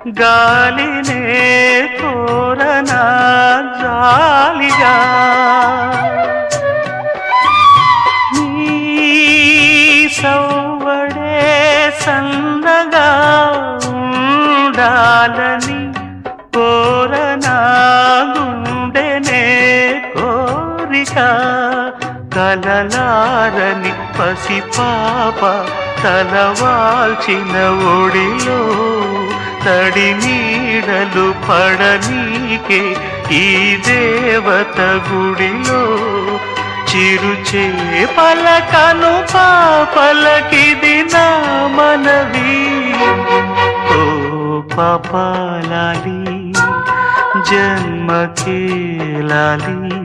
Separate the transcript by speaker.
Speaker 1: గాలినే కోరనా జాలిగా నీ సౌవడే సన్నగా ఉండాలని కోరనా గుండెనే కోరిక కలలారని పసిపాప తలవాల్చిన ఒడిలో తడి నీడలు పడనీకే ఈ దేవత గుడిలో చిరుచే పలకను పాపలకిది నా మనవి ఓ పాపాలాలి జన్మకే లాలి